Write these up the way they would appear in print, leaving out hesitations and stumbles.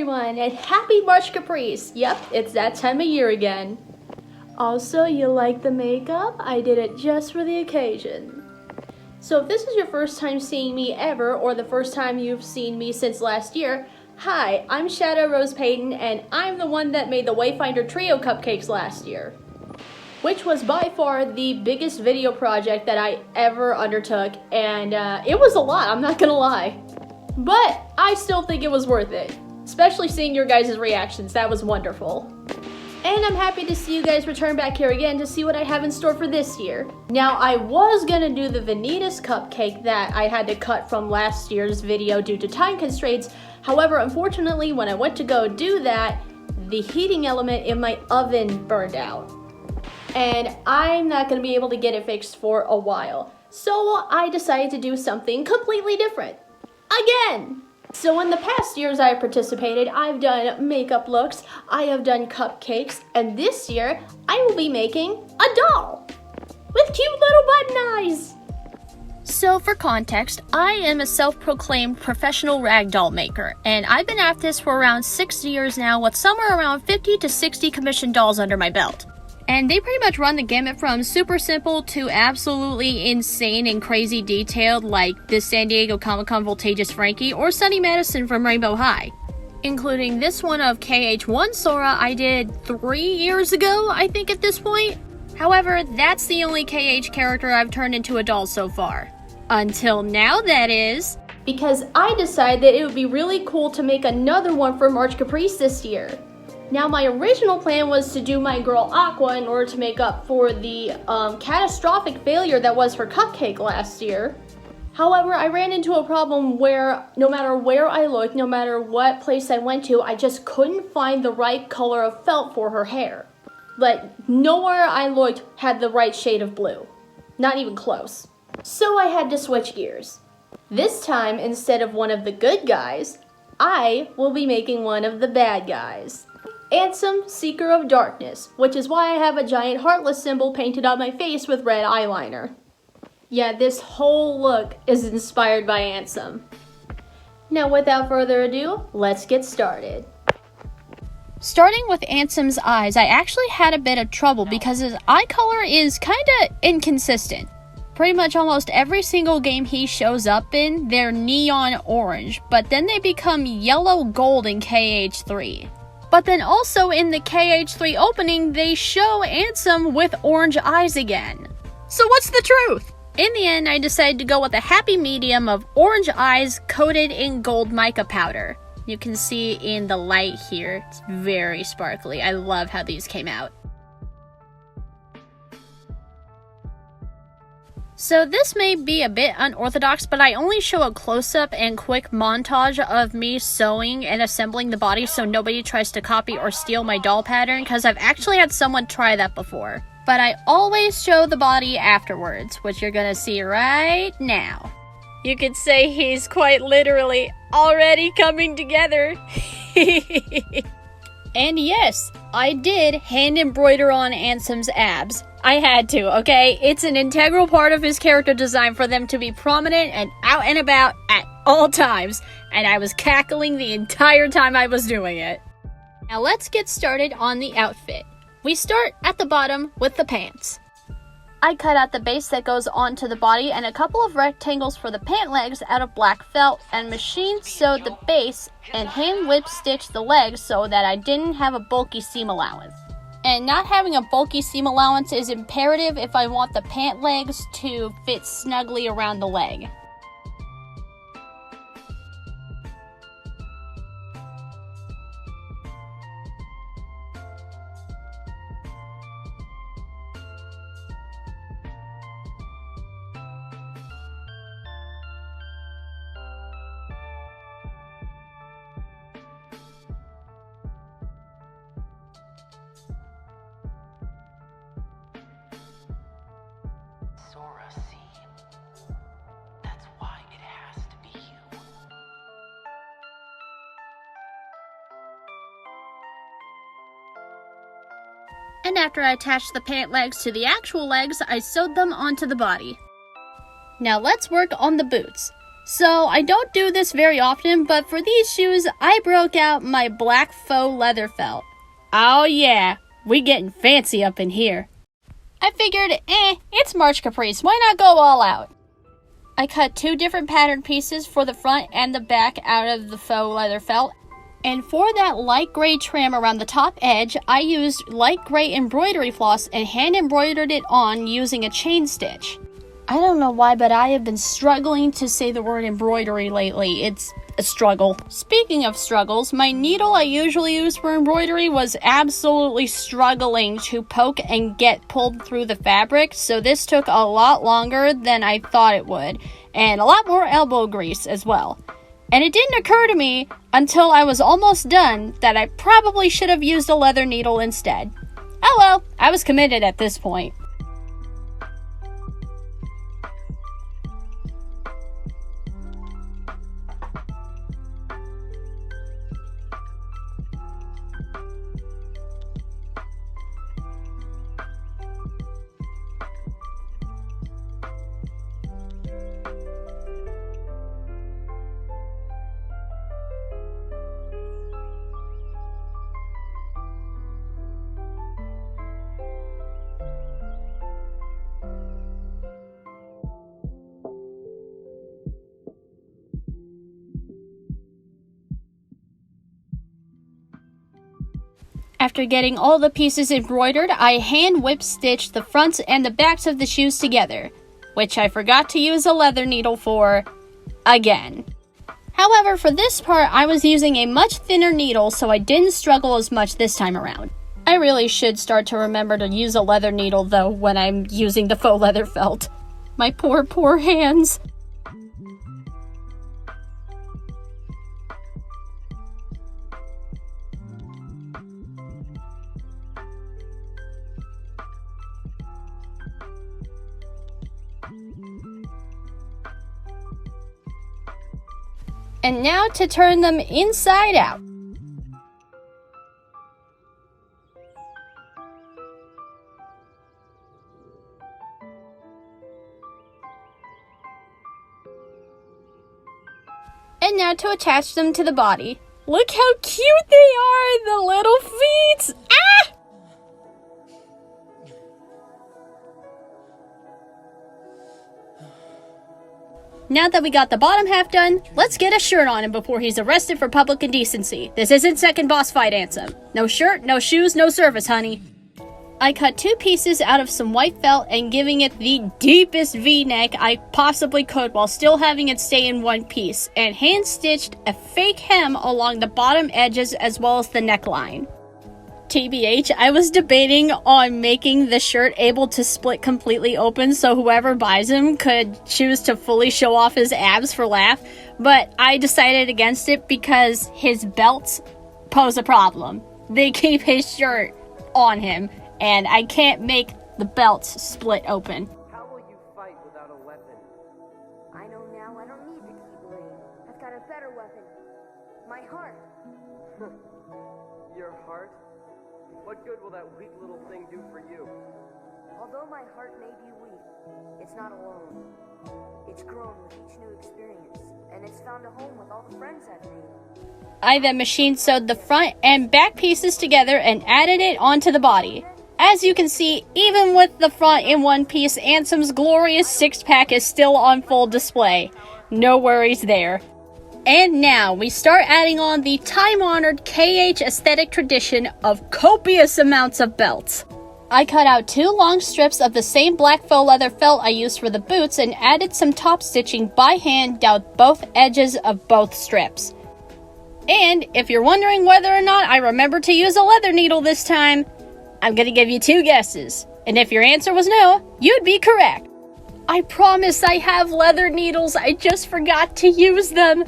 everyone, and happy March Caprice! Yep, it's that time of year again. Also, you like the makeup? I did it just for the occasion. So if this is your first time seeing me ever, or the first time you've seen me since last year, hi, I'm Shadow Rose Payton, and I'm the one that made the Wayfinder Trio cupcakes last year, which was by far the biggest video project that I ever undertook, and it was a lot, I'm not gonna lie. But I still think it was worth it, especially seeing your guys' reactions. That was wonderful. And I'm happy to see you guys return back here again to see what I have in store for this year. Now, I was gonna do the vanitas cupcake that I had to cut from last year's video due to time constraints. However, unfortunately, when I went to go do that, the heating element in my oven burned out. And I'm not gonna be able to get it fixed for a while. So I decided to do something completely different. Again! So in the past years I've participated, I've done makeup looks, I have done cupcakes, and this year I will be making a doll with cute little button eyes. So for context, I am a self-proclaimed professional ragdoll maker, and I've been at this for around 6 years now with somewhere around 50 to 60 commissioned dolls under my belt. And they pretty much run the gamut from super simple to absolutely insane and crazy detailed, like this San Diego Comic-Con Voltageous Frankie or Sunny Madison from Rainbow High. Including this one of KH1 Sora I did 3 years ago, I think at this point. However, that's the only KH character I've turned into a doll so far. Until now, that is. Because I decided that it would be really cool to make another one for March Caprice this year. Now, my original plan was to do my girl Aqua in order to make up for the catastrophic failure that was her cupcake last year. However, I ran into a problem where no matter where I looked, no matter what place I went to, I just couldn't find the right color of felt for her hair. Like, nowhere I looked had the right shade of blue. Not even close. So I had to switch gears. This time, instead of one of the good guys, I will be making one of the bad guys. Ansem, Seeker of Darkness, which is why I have a giant heartless symbol painted on my face with red eyeliner. Yeah, this whole look is inspired by Ansem. Now, without further ado, let's get started. Starting with Ansem's eyes, I actually had a bit of trouble because his eye color is kinda inconsistent. Pretty much almost every single game he shows up in, they're neon orange, but then they become yellow gold in KH3. But then also in the KH3 opening, they show Ansem with orange eyes again. So what's the truth? In the end, I decided to go with a happy medium of orange eyes coated in gold mica powder. You can see in the light here, it's very sparkly. I love how these came out. So this may be a bit unorthodox, but I only show a close-up and quick montage of me sewing and assembling the body so nobody tries to copy or steal my doll pattern, because I've actually had someone try that before. But I always show the body afterwards, which you're gonna see right now. You could say he's quite literally already coming together. And yes, I did hand embroider on Ansem's abs. I had to, okay? It's an integral part of his character design for them to be prominent and out and about at all times, and I was cackling the entire time I was doing it. Now let's get started on the outfit. We start at the bottom with the pants. I cut out the base that goes onto the body and a couple of rectangles for the pant legs out of black felt and machine sewed the base and hand whip stitched the legs so that I didn't have a bulky seam allowance. And not having a bulky seam allowance is imperative if I want the pant legs to fit snugly around the leg. And after I attached the pant legs to the actual legs, I sewed them onto the body. Now let's work on the boots. So I don't do this very often, but for these shoes, I broke out my black faux leather felt. Oh yeah, we getting fancy up in here. I figured, it's March Caprice, why not go all out? I cut 2 different pattern pieces for the front and the back out of the faux leather felt. And for that light gray trim around the top edge, I used light gray embroidery floss and hand embroidered it on using a chain stitch. I don't know why, but I have been struggling to say the word embroidery lately. It's a struggle. Speaking of struggles, my needle I usually use for embroidery was absolutely struggling to poke and get pulled through the fabric, so this took a lot longer than I thought it would, and a lot more elbow grease as well. And it didn't occur to me until I was almost done that I probably should have used a leather needle instead. Oh well, I was committed at this point. After getting all the pieces embroidered, I hand whip stitched the fronts and the backs of the shoes together, which I forgot to use a leather needle for, again. However, for this part, I was using a much thinner needle, so I didn't struggle as much this time around. I really should start to remember to use a leather needle, though, when I'm using the faux leather felt. My poor, poor hands. And now to turn them inside out. And now to attach them to the body. Look how cute they are, the little feet! Ah! Now that we got the bottom half done, let's get a shirt on him before he's arrested for public indecency. This isn't second boss fight, Ansem. No shirt, no shoes, no service, honey. I cut 2 pieces out of some white felt and giving it the deepest V-neck I possibly could while still having it stay in one piece, and hand-stitched a fake hem along the bottom edges as well as the neckline. TBH, I was debating on making the shirt able to split completely open so whoever buys him could choose to fully show off his abs for laugh, but I decided against it because his belts pose a problem. They keep his shirt on him, and I can't make the belts split open. How will you fight without a weapon? I know now I don't need the keyblade. I've got a better weapon. My heart. Your heart? What good will that weak little thing do for you? Although my heart may be weak, it's not alone. It's grown with each new experience, and it's found a home with all the friends I've made. I then machine sewed the front and back pieces together and added it onto the body. As you can see, even with the front in one piece, Ansem's glorious six-pack is still on full display. No worries there. And now, we start adding on the time-honored KH aesthetic tradition of copious amounts of belts. I cut out 2 long strips of the same black faux leather felt I used for the boots and added some top stitching by hand down both edges of both strips. And if you're wondering whether or not I remember to use a leather needle this time, I'm gonna give you 2 guesses. And if your answer was no, you'd be correct. I promise I have leather needles, I just forgot to use them.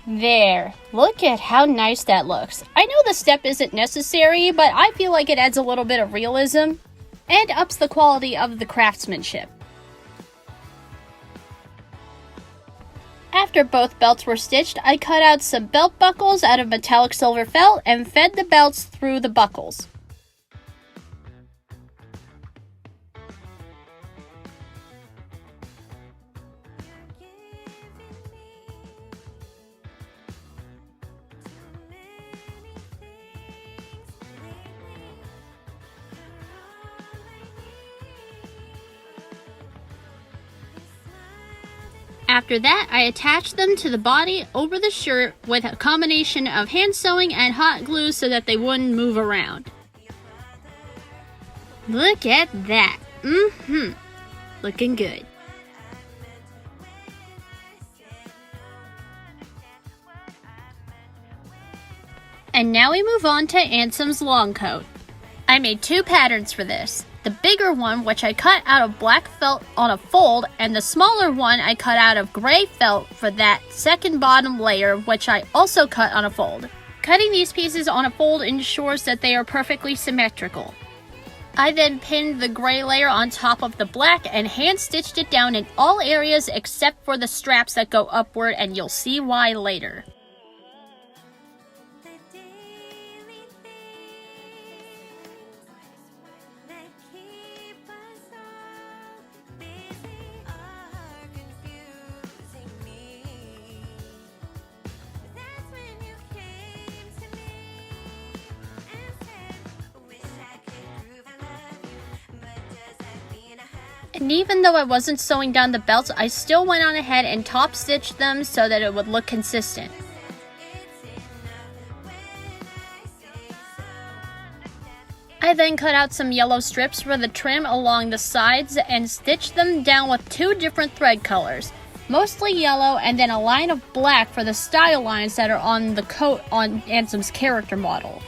There, look at how nice that looks. I know the step isn't necessary, but I feel like it adds a little bit of realism and ups the quality of the craftsmanship. After both belts were stitched, I cut out some belt buckles out of metallic silver felt and fed the belts through the buckles. After that, I attached them to the body over the shirt with a combination of hand sewing and hot glue so that they wouldn't move around. Look at that. Looking good. And now we move on to Ansem's long coat. I made 2 patterns for this. The bigger one, which I cut out of black felt on a fold, and the smaller one I cut out of gray felt for that second bottom layer, which I also cut on a fold. Cutting these pieces on a fold ensures that they are perfectly symmetrical. I then pinned the gray layer on top of the black and hand stitched it down in all areas except for the straps that go upward, and you'll see why later. And even though I wasn't sewing down the belts, I still went on ahead and top stitched them so that it would look consistent. I then cut out some yellow strips for the trim along the sides and stitched them down with 2 different thread colors, mostly yellow and then a line of black for the style lines that are on the coat on Ansem's character model.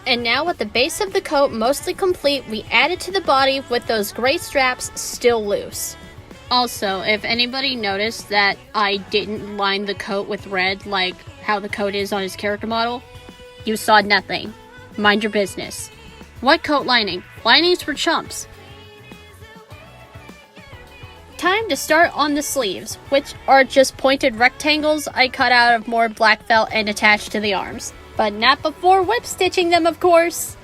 And now with the base of the coat mostly complete, we added to the body with those gray straps still loose. Also, if anybody noticed that I didn't line the coat with red like how the coat is on his character model, you saw nothing. Mind your business. What coat lining? Linings for chumps. Time to start on the sleeves, which are just pointed rectangles I cut out of more black felt and attached to the arms. But not before whip stitching them, of course.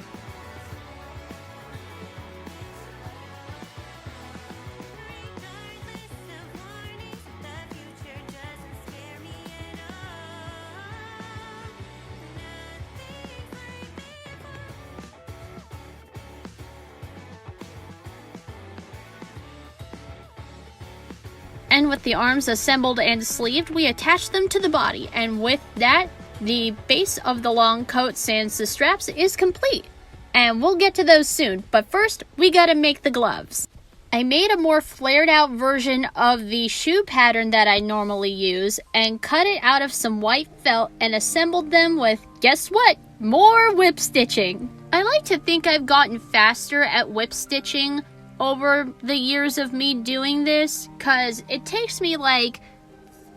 And with the arms assembled and sleeved, we attach them to the body, and with that, the base of the long coat sans the straps is complete. And we'll get to those soon, but first, we gotta make the gloves. I made a more flared out version of the shoe pattern that I normally use, and cut it out of some white felt and assembled them with, guess what? More whip stitching! I like to think I've gotten faster at whip stitching over the years of me doing this, cause it takes me like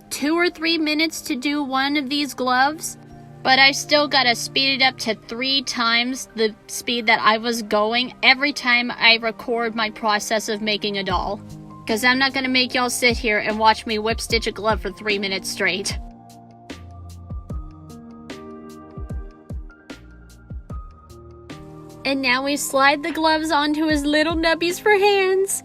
2 or 3 minutes to do one of these gloves, but I still gotta speed it up to 3 times the speed that I was going every time I record my process of making a doll, cause I'm not gonna make y'all sit here and watch me whip stitch a glove for 3 minutes straight. And now we slide the gloves onto his little nubbies for hands.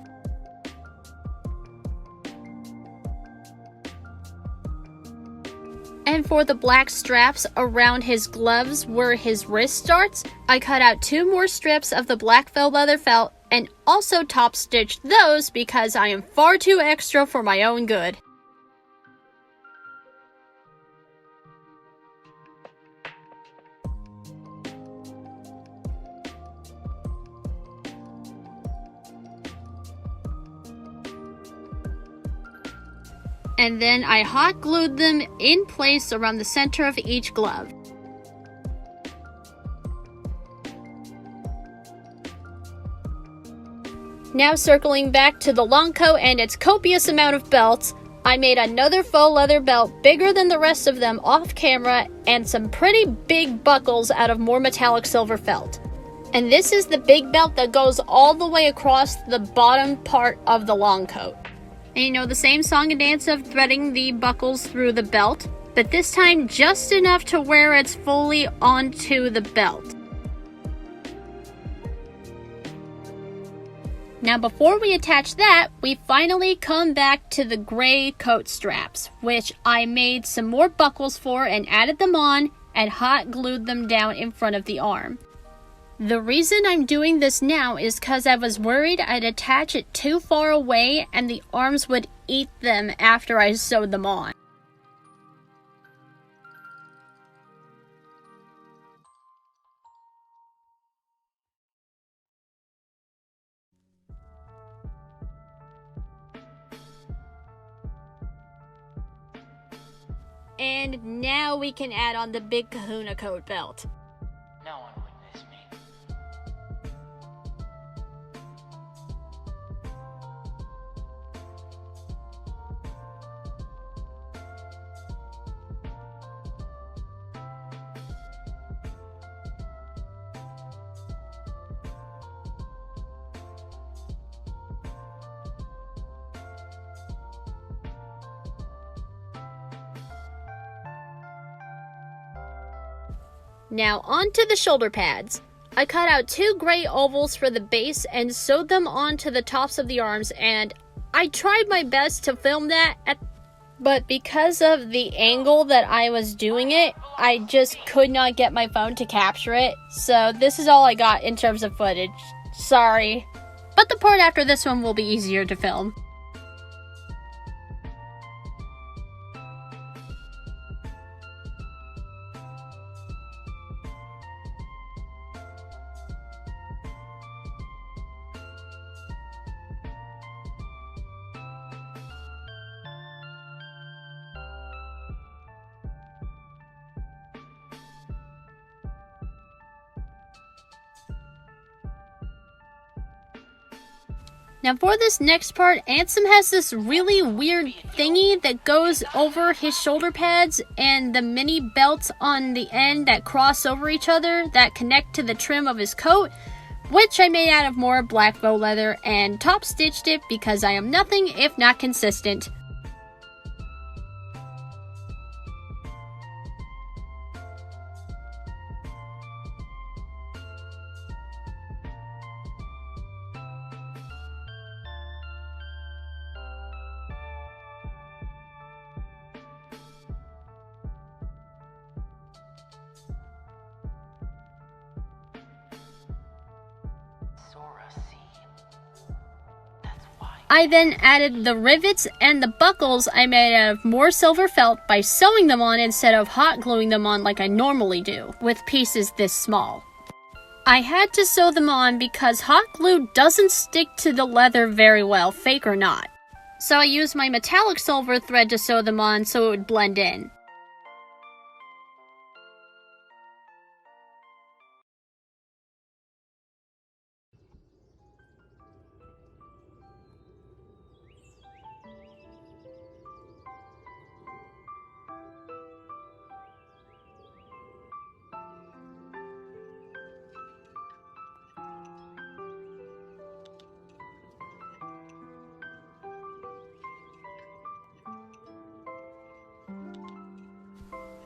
And for the black straps around his gloves where his wrist starts, I cut out 2 more strips of the black felt leather felt and also top stitched those because I am far too extra for my own good. And then I hot glued them in place around the center of each glove. Now circling back to the long coat and its copious amount of belts, I made another faux leather belt bigger than the rest of them off camera and some pretty big buckles out of more metallic silver felt. And this is the big belt that goes all the way across the bottom part of the long coat. And you know, the same song and dance of threading the buckles through the belt, but this time just enough to where it's fully onto the belt. Now before we attach that, we finally come back to the gray coat straps, which I made some more buckles for and added them on and hot glued them down in front of the arm. The reason I'm doing this now is because I was worried I'd attach it too far away and the arms would eat them after I sewed them on. And now we can add on the big kahuna coat belt. No one would miss me. Now onto the shoulder pads. I cut out 2 gray ovals for the base and sewed them onto the tops of the arms, and I tried my best to film that, but because of the angle that I was doing it, I just could not get my phone to capture it, so this is all I got in terms of footage. Sorry. But the part after this one will be easier to film. Now for this next part, Ansem has this really weird thingy that goes over his shoulder pads and the mini belts on the end that cross over each other that connect to the trim of his coat, which I made out of more black faux leather and top stitched it because I am nothing if not consistent. I then added the rivets and the buckles I made out of more silver felt by sewing them on instead of hot gluing them on like I normally do, with pieces this small. I had to sew them on because hot glue doesn't stick to the leather very well, fake or not. So I used my metallic silver thread to sew them on so it would blend in.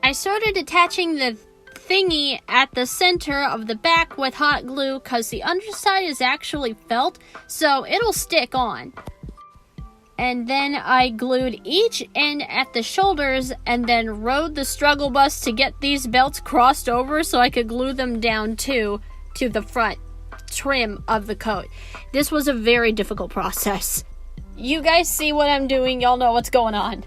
I started attaching the thingy at the center of the back with hot glue because the underside is actually felt, so it'll stick on. And then I glued each end at the shoulders and then rode the struggle bus to get these belts crossed over so I could glue them down to the front trim of the coat. This was a very difficult process. You guys see what I'm doing, y'all know what's going on.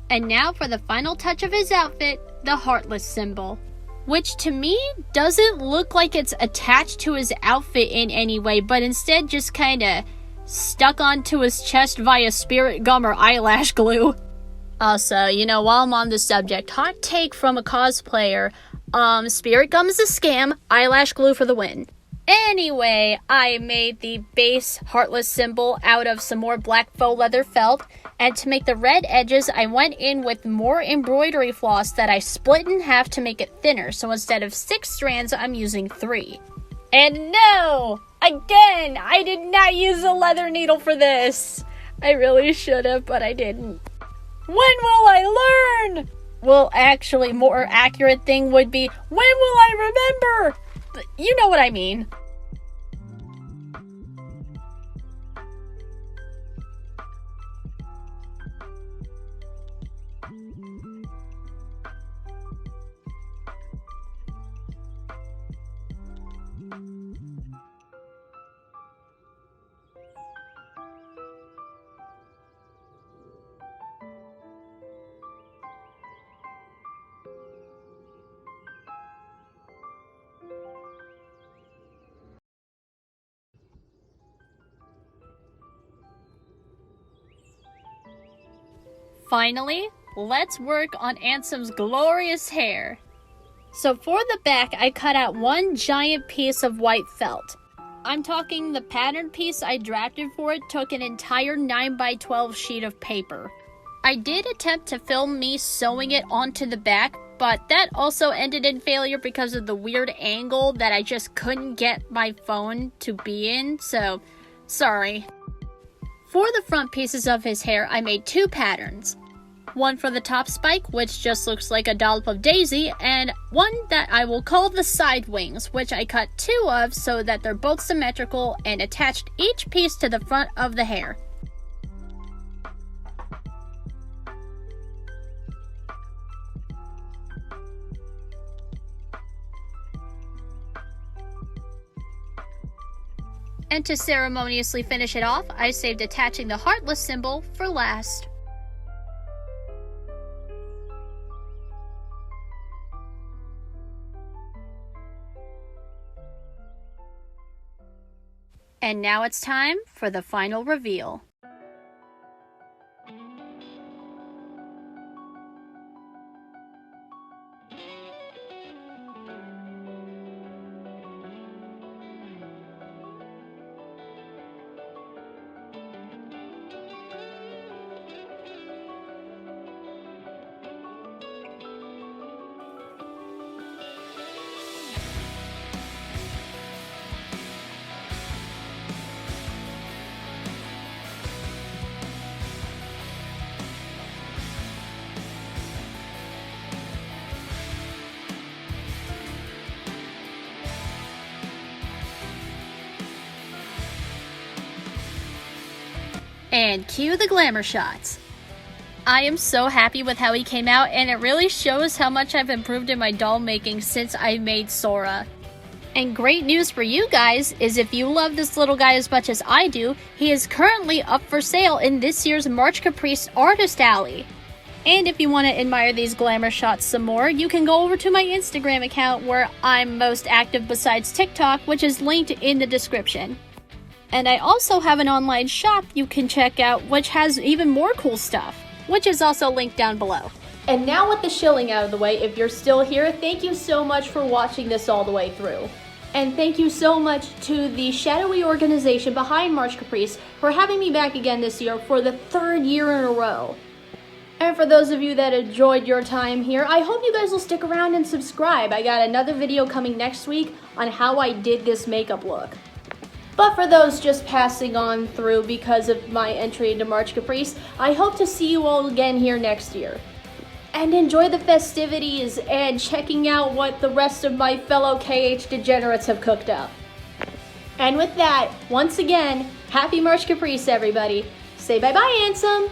And now for the final touch of his outfit, the heartless symbol. which to me doesn't look like it's attached to his outfit in any way, but instead just kinda stuck onto his chest via spirit gum or eyelash glue. Also, while I'm on the subject, hot take from a cosplayer, spirit gum is a scam, eyelash glue for the win. Anyway, I made the base heartless symbol out of some more black faux leather felt, and to make the red edges, I went in with more embroidery floss that I split in half to make it thinner, so instead of 6 strands, I'm using 3. And no! Again, I did not use a leather needle for this! I really should have, but I didn't. When will I learn? Well, actually, more accurate thing would be, when will I remember? You know what I mean. Finally, let's work on Ansem's glorious hair. So for the back, I cut out one giant piece of white felt. I'm talking the pattern piece I drafted for it took an entire 9x12 sheet of paper. I did attempt to film me sewing it onto the back, but that also ended in failure because of the weird angle that I just couldn't get my phone to be in, so sorry. For the front pieces of his hair, I made 2 patterns. One for the top spike, which just looks like a dollop of daisy, and one that I will call the side wings, which I cut 2 of so that they're both symmetrical and attached each piece to the front of the hair. And to ceremoniously finish it off, I saved attaching the heartless symbol for last. And now it's time for the final reveal. And cue the glamour shots. I am so happy with how he came out, and it really shows how much I've improved in my doll making since I made Sora. And great news for you guys is if you love this little guy as much as I do, he is currently up for sale in this year's March Caprice Artist Alley. And if you want to admire these glamour shots some more, you can go over to my Instagram account where I'm most active besides TikTok, which is linked in the description. And I also have an online shop you can check out which has even more cool stuff, which is also linked down below. And now with the shilling out of the way, if you're still here, thank you so much for watching this all the way through. And thank you so much to the shadowy organization behind March Caprice for having me back again this year for the 3rd year in a row. And for those of you that enjoyed your time here, I hope you guys will stick around and subscribe. I got another video coming next week on how I did this makeup look. But for those just passing on through because of my entry into March Caprice, I hope to see you all again here next year. And enjoy the festivities and checking out what the rest of my fellow KH degenerates have cooked up. And with that, once again, happy March Caprice, everybody. Say bye-bye, Ansem!